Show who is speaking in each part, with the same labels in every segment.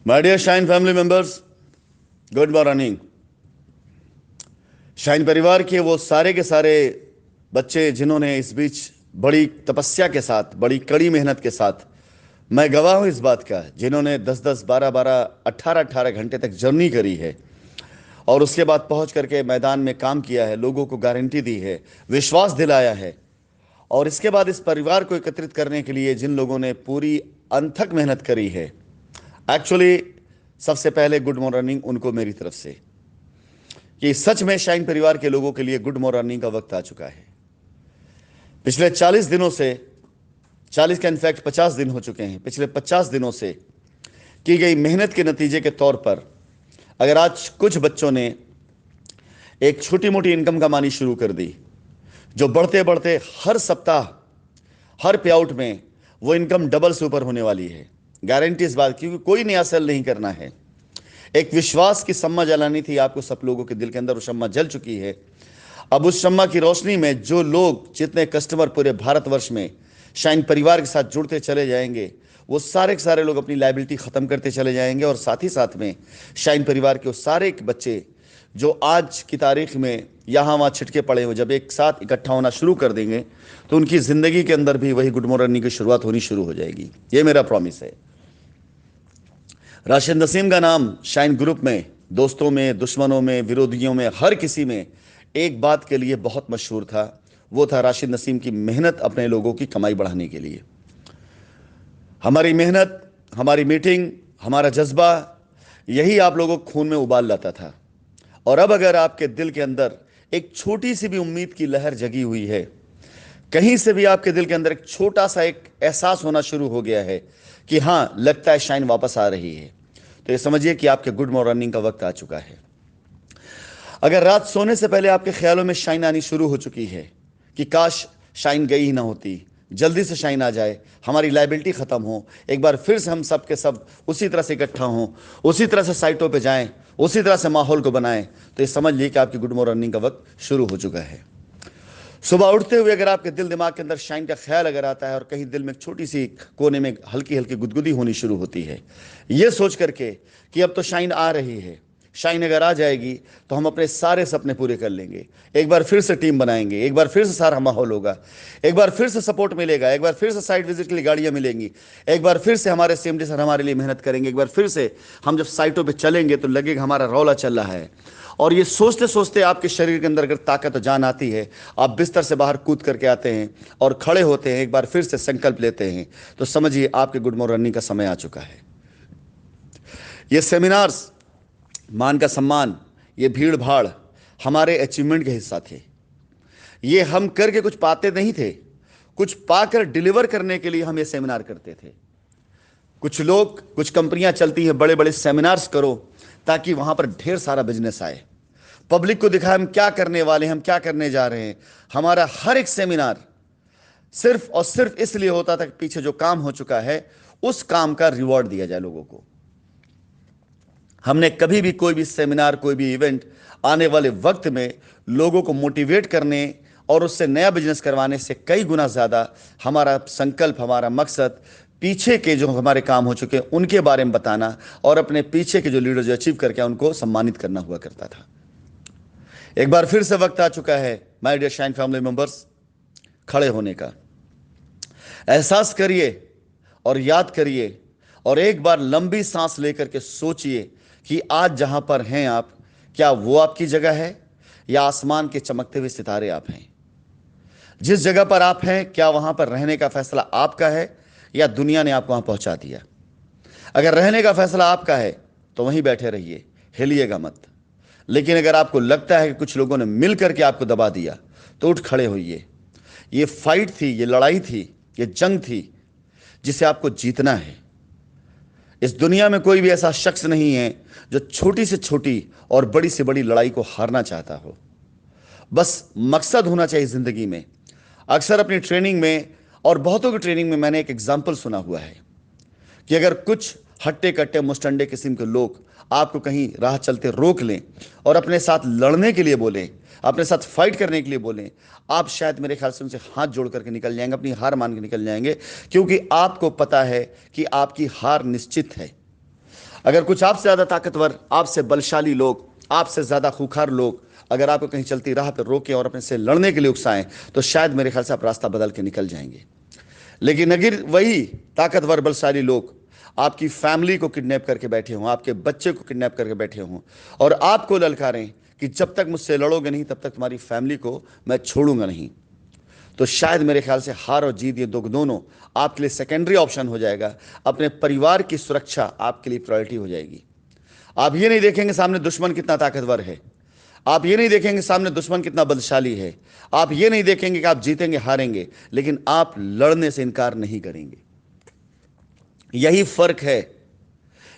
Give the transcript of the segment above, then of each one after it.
Speaker 1: My dear shine family members, good morning. Shine परिवार के वो सारे के सारे बच्चे जिन्होंने इस बीच बड़ी तपस्या के साथ, बड़ी कड़ी मेहनत के साथ, मैं गवाह हूं इस बात का, जिन्होंने 10-10, 12-12, 18-18 घंटे तक जर्नी करी है और उसके बाद पहुंच करके मैदान में काम किया है, लोगों को गारंटी दी है, विश्वास दिलाया है। और इसके बाद इस परिवार को एकत्रित करने के लिए जिन लोगों ने पूरी अनथक मेहनत करी है, एक्चुअली सबसे पहले गुड मॉर्निंग उनको मेरी तरफ से, कि सच में शाइन परिवार के लोगों के लिए गुड मॉर्निंग का वक्त आ चुका है। पिछले 40 दिनों से, 40 का इनफैक्ट 50 दिन हो चुके हैं, पिछले 50 दिनों से की गई मेहनत के नतीजे के तौर पर अगर आज कुछ बच्चों ने एक छोटी मोटी इनकम कमानी शुरू कर दी, जो बढ़ते बढ़ते हर सप्ताह, हर पे आउट में वो इनकम डबल से ऊपर होने वाली है। गारंटी इस बात की, कोई नया सेल नहीं करना है। एक विश्वास की शम्मा जलानी थी आपको सब लोगों के दिल के अंदर, वो शम्मा जल चुकी है। अब उस शम्मा की रोशनी में जो लोग, जितने कस्टमर पूरे भारतवर्ष में शाइन परिवार के साथ जुड़ते चले जाएंगे, वो सारे के सारे लोग अपनी लायबिलिटी ख़त्म करते चले जाएंगे। और साथ ही साथ में शाइन परिवार के वो सारे बच्चे जो आज की तारीख में यहाँ वहाँ छिटके पड़े हुए, जब एक साथ इकट्ठा होना शुरू कर देंगे तो उनकी ज़िंदगी के अंदर भी वही गुड मॉर्निंग की शुरुआत होनी शुरू हो जाएगी। ये मेरा प्रॉमिस है। राशिद नसीम का नाम शाइन ग्रुप में, दोस्तों में, दुश्मनों में, विरोधियों में, हर किसी में एक बात के लिए बहुत मशहूर था। वो था राशिद नसीम की मेहनत अपने लोगों की कमाई बढ़ाने के लिए। हमारी मेहनत, हमारी मीटिंग, हमारा जज्बा, यही आप लोगों को खून में उबाल लाता था। और अब अगर आपके दिल के अंदर एक छोटी सी भी उम्मीद की लहर जगी हुई है, कहीं से भी आपके दिल के अंदर एक छोटा सा एक एहसास होना शुरू हो गया है कि हाँ, लगता है शाइन वापस आ रही है, तो ये समझिए कि आपके गुड मॉर्निंग का वक्त आ चुका है। अगर रात सोने से पहले आपके ख्यालों में शाइन आनी शुरू हो चुकी है कि काश शाइन गई ही ना होती, जल्दी से शाइन आ जाए, हमारी लायबिलिटी ख़त्म हो, एक बार फिर से हम सब के सब उसी तरह से इकट्ठा हों, उसी तरह से साइटों पे जाएं, उसी तरह से माहौल को बनाएं, तो ये समझ लीजिए कि आपकी गुड मॉर्निंग का वक्त शुरू हो चुका है। सुबह उठते हुए अगर आपके दिल दिमाग के अंदर शाइन का ख्याल अगर आता है और कहीं दिल में एक छोटी सी कोने में हल्की हल्की गुदगुदी होनी शुरू होती है, ये सोच करके कि अब तो शाइन आ रही है, शाइन अगर आ जाएगी तो हम अपने सारे सपने पूरे कर लेंगे, एक बार फिर से टीम बनाएंगे, एक बार फिर से सारा माहौल होगा, एक बार फिर से सपोर्ट मिलेगा, एक बार फिर से साइट विजिट के लिए गाड़ियां मिलेंगी, एक बार फिर से हमारे सीएमडी सर हमारे लिए मेहनत करेंगे, एक बार फिर से हम जब साइटों पर चलेंगे तो लगेगा हमारा रौला चल रहा है। और ये सोचते सोचते आपके शरीर के अंदर अगर ताकत और जान आती है, आप बिस्तर से बाहर कूद करके आते हैं और खड़े होते हैं, एक बार फिर से संकल्प लेते हैं, तो समझिए आपके गुड मॉर्निंग का समय आ चुका है। ये सेमिनार्स, मान का सम्मान, ये भीड़ भाड़ हमारे अचीवमेंट के हिस्सा थे। ये हम करके कुछ पाते नहीं थे, कुछ पाकर डिलीवर करने के लिए हम ये सेमिनार करते थे। कुछ लोग, कुछ कंपनियां चलती हैं, बड़े बड़े सेमिनार्स करो ताकि वहां पर ढेर सारा बिजनेस आए, पब्लिक को दिखाए हम क्या करने वाले हैं, हम क्या करने जा रहे हैं। हमारा हर एक सेमिनार सिर्फ और सिर्फ इसलिए होता था कि पीछे जो काम हो चुका है उस काम का रिवॉर्ड दिया जाए लोगों को। हमने कभी भी कोई भी सेमिनार, कोई भी इवेंट आने वाले वक्त में लोगों को मोटिवेट करने और उससे नया बिजनेस करवाने से कई गुना ज़्यादा हमारा संकल्प, हमारा मकसद पीछे के जो हमारे काम हो चुके हैं उनके बारे में बताना और अपने पीछे के जो लीडर जो अचीव करके उनको सम्मानित करना हुआ करता था। एक बार फिर से वक्त आ चुका है my dear shine family members, खड़े होने का। एहसास करिए और याद करिए और एक बार लंबी सांस लेकर के सोचिए कि आज जहां पर हैं आप, क्या वो आपकी जगह है या आसमान के चमकते हुए सितारे आप हैं? जिस जगह पर आप हैं, क्या वहां पर रहने का फैसला आपका है या दुनिया ने आपको वहां पहुंचा दिया? अगर रहने का फैसला आपका है तो वहीं बैठे रहिए, हिलिएगा मत। लेकिन अगर आपको लगता है कि कुछ लोगों ने मिल करके आपको दबा दिया तो उठ खड़े होइए। ये फाइट थी, ये लड़ाई थी, ये जंग थी जिसे आपको जीतना है। इस दुनिया में कोई भी ऐसा शख्स नहीं है जो छोटी से छोटी और बड़ी से बड़ी लड़ाई को हारना चाहता हो। बस मकसद होना चाहिए जिंदगी में। अक्सर अपनी ट्रेनिंग में और बहुतों की ट्रेनिंग में मैंने एक एग्जाम्पल सुना हुआ है कि अगर कुछ हट्टे कट्टे मुस्टंडे किस्म के लोग आपको कहीं राह चलते रोक लें और अपने साथ लड़ने के लिए बोलें, अपने साथ फाइट करने के लिए बोलें, आप शायद मेरे ख्याल से उनसे हाथ जोड़ करके निकल जाएंगे, अपनी हार मान के निकल जाएंगे, क्योंकि आपको पता है कि आपकी हार निश्चित है। अगर कुछ आपसे ज़्यादा ताकतवर, आपसे बलशाली लोग, आपसे ज़्यादा खूंखार लोग अगर आपको कहीं चलती राह पर रोकें और अपने से लड़ने के लिए उकसाएं, तो शायद मेरे ख्याल से आप रास्ता बदल के निकल जाएंगे। लेकिन अगर वही ताकतवर बलशाली लोग आपकी फैमिली को किडनैप करके बैठे हों, आपके बच्चे को किडनैप करके बैठे हों और आपको ललकारें कि जब तक मुझसे लड़ोगे नहीं तब तक तुम्हारी फैमिली को मैं छोड़ूंगा नहीं, तो शायद मेरे ख्याल से हार और जीत ये दोनों आपके लिए सेकेंडरी ऑप्शन हो जाएगा। अपने परिवार की सुरक्षा आपके लिए प्रायोरिटी हो जाएगी। आप ये नहीं देखेंगे सामने दुश्मन कितना ताकतवर है, आप ये नहीं देखेंगे सामने दुश्मन कितना बलशाली है, आप ये नहीं देखेंगे कि आप जीतेंगे हारेंगे, लेकिन आप लड़ने से इनकार नहीं करेंगे। यही फर्क है,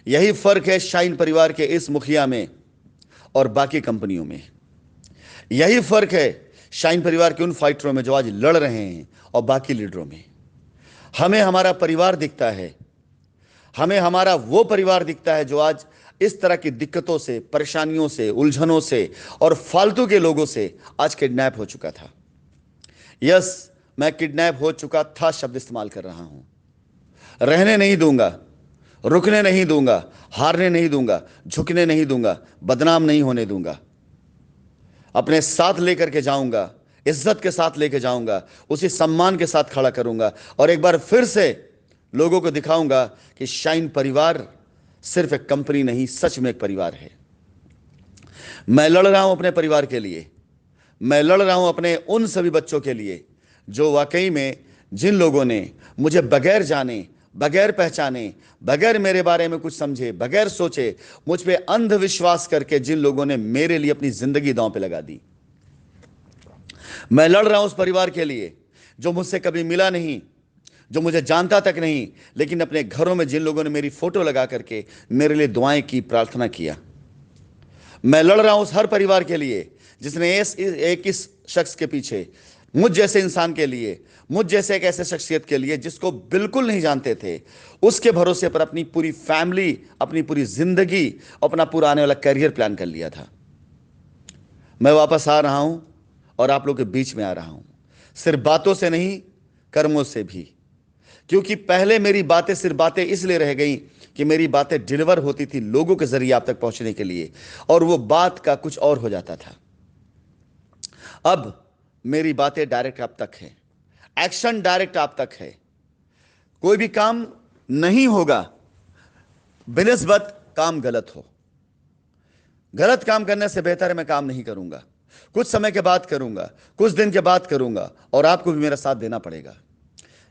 Speaker 1: यही फर्क है शाइन परिवार के इस मुखिया में और बाकी कंपनियों में। यही फर्क है शाइन परिवार के उन फाइटरों में जो आज लड़ रहे हैं और बाकी लीडरों में। हमें हमारा परिवार दिखता है, हमें हमारा वो परिवार दिखता है जो आज इस तरह की दिक्कतों से, परेशानियों से, उलझनों से और फालतू के लोगों से आज किडनैप हो चुका था। यस, मैं किडनैप हो चुका था शब्द इस्तेमाल कर रहा हूं। रहने नहीं दूंगा, रुकने नहीं दूंगा, हारने नहीं दूंगा, झुकने नहीं दूंगा, बदनाम नहीं होने दूंगा। अपने साथ लेकर के जाऊंगा, इज्जत के साथ लेके जाऊंगा, उसी सम्मान के साथ खड़ा करूंगा और एक बार फिर से लोगों को दिखाऊंगा कि शाइन परिवार सिर्फ एक कंपनी नहीं, सच में एक परिवार है। मैं लड़ रहा हूं अपने परिवार के लिए, मैं लड़ रहा हूं अपने उन सभी बच्चों के लिए जो वाकई में, जिन लोगों ने मुझे बगैर जाने, बगैर पहचाने, बगैर मेरे बारे में कुछ समझे, बगैर सोचे, मुझ पे अंधविश्वास करके जिन लोगों ने मेरे लिए अपनी जिंदगी दांव पे लगा दी। मैं लड़ रहा हूं उस परिवार के लिए जो मुझसे कभी मिला नहीं, जो मुझे जानता तक नहीं, लेकिन अपने घरों में जिन लोगों ने मेरी फोटो लगा करके मेरे लिए दुआएं की, प्रार्थना किया। मैं लड़ रहा हूं उस हर परिवार के लिए जिसने एक इस शख्स के पीछे, मुझ जैसे इंसान के लिए, मुझ जैसे एक ऐसे शख्सियत के लिए जिसको बिल्कुल नहीं जानते थे, उसके भरोसे पर अपनी पूरी फैमिली, अपनी पूरी जिंदगी, अपना पूरा आने वाला करियर प्लान कर लिया था। मैं वापस आ रहा हूं और आप लोगों के बीच में आ रहा हूं, सिर्फ बातों से नहीं, कर्मों से भी। क्योंकि पहले मेरी बातें सिर्फ बातें इसलिए रह गई कि मेरी बातें डिलीवर होती थी लोगों के जरिए आप तक पहुंचने के लिए, और वो बात का कुछ और हो जाता था। अब मेरी बातें डायरेक्ट आप तक है, एक्शन डायरेक्ट आप तक है। कोई भी काम नहीं होगा बिनिस्बत काम गलत हो। गलत काम करने से बेहतर है मैं काम नहीं करूंगा, कुछ समय के बाद करूंगा, कुछ दिन के बाद करूंगा, और आपको भी मेरा साथ देना पड़ेगा।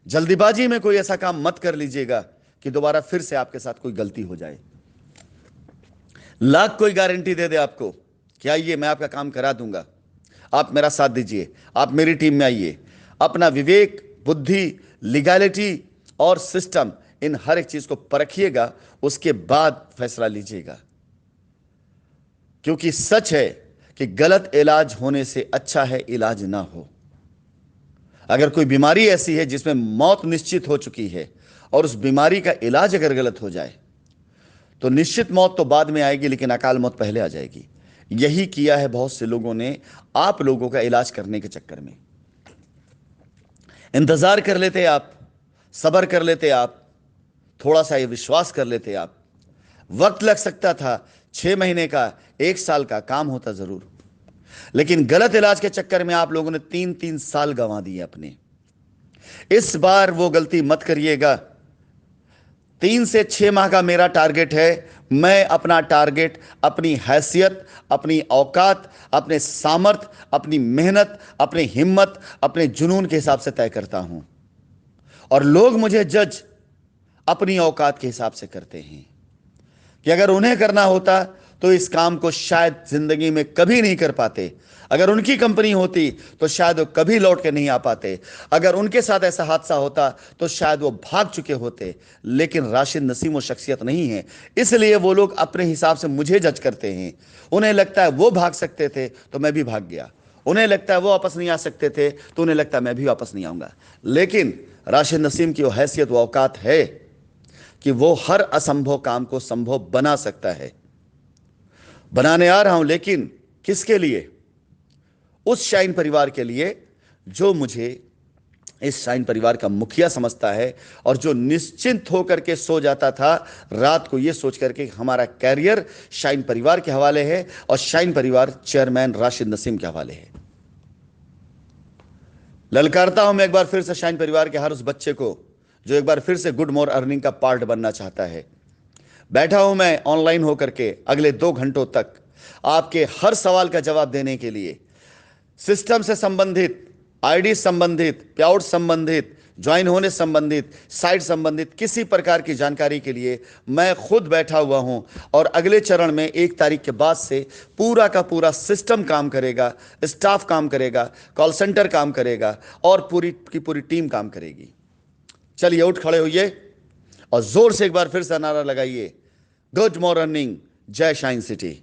Speaker 1: जल्दीबाजी में कोई ऐसा काम मत कर लीजिएगा कि दोबारा फिर से आपके साथ कोई गलती हो जाए। लाख कोई गारंटी दे दे आपको कि आइए मैं आपका काम करा दूंगा, आप मेरा साथ दीजिए, आप मेरी टीम में आइए। अपना विवेक, बुद्धि, लीगैलिटी और सिस्टम, इन हर एक चीज को परखिएगा, उसके बाद फैसला लीजिएगा। क्योंकि सच है कि गलत इलाज होने से अच्छा है इलाज ना हो। अगर कोई बीमारी ऐसी है जिसमें मौत निश्चित हो चुकी है और उस बीमारी का इलाज अगर गलत हो जाए तो निश्चित मौत तो बाद में आएगी, लेकिन अकाल मौत पहले आ जाएगी। यही किया है बहुत से लोगों ने आप लोगों का इलाज करने के चक्कर में। इंतजार कर लेते आप, सब्र कर लेते आप, थोड़ा सा ये विश्वास कर लेते आप, वक्त लग सकता था, 6 महीने का, 1 साल का काम होता जरूर, लेकिन गलत इलाज के चक्कर में आप लोगों ने 3-3 साल गंवा दिए अपने। इस बार वो गलती मत करिएगा। 3 से 6 माह का मेरा टारगेट है। मैं अपना टारगेट अपनी हैसियत, अपनी औकात, अपने सामर्थ, अपनी मेहनत, अपनी हिम्मत, अपने जुनून के हिसाब से तय करता हूं, और लोग मुझे जज अपनी औकात के हिसाब से करते हैं कि अगर उन्हें करना होता तो इस काम को शायद जिंदगी में कभी नहीं कर पाते। अगर उनकी कंपनी होती तो शायद वो कभी लौट के नहीं आ पाते। अगर उनके साथ ऐसा हादसा होता तो शायद वो भाग चुके होते। लेकिन राशिद नसीम वो शख्सियत नहीं है, इसलिए वो लोग अपने हिसाब से मुझे जज करते हैं। उन्हें लगता है वो भाग सकते थे तो मैं भी भाग गया, उन्हें लगता है वो वापस नहीं आ सकते थे तो उन्हें लगता है मैं भी वापस नहीं आऊंगा। लेकिन राशिद नसीम की वो हैसियत, वो औकात है कि वो हर असंभव काम को संभव बना सकता है। बनाने आ रहा हूं, लेकिन किसके लिए? उस शाइन परिवार के लिए जो मुझे इस शाइन परिवार का मुखिया समझता है, और जो निश्चिंत होकर के सो जाता था रात को, यह सोच करके हमारा कैरियर शाइन परिवार के हवाले है और शाइन परिवार चेयरमैन राशिद नसीम के हवाले है। ललकारता हूं मैं एक बार फिर से शाइन परिवार के हर उस बच्चे को जो एक बार फिर से गुड मोर अर्निंग का पार्ट बनना चाहता है। बैठा हूं मैं ऑनलाइन होकर के अगले 2 घंटों तक आपके हर सवाल का जवाब देने के लिए। सिस्टम से संबंधित, आईडी संबंधित, पेआउट संबंधित, ज्वाइन होने संबंधित, साइट संबंधित किसी प्रकार की जानकारी के लिए मैं खुद बैठा हुआ हूं। और अगले चरण में 1 तारीख के बाद से पूरा का पूरा सिस्टम काम करेगा, स्टाफ काम करेगा, कॉल सेंटर काम करेगा और पूरी की पूरी टीम काम करेगी। चलिए उठ खड़े होइए और जोर से एक बार फिर से नारा लगाइए, गुड मॉर्निंग, जय शाइन सिटी।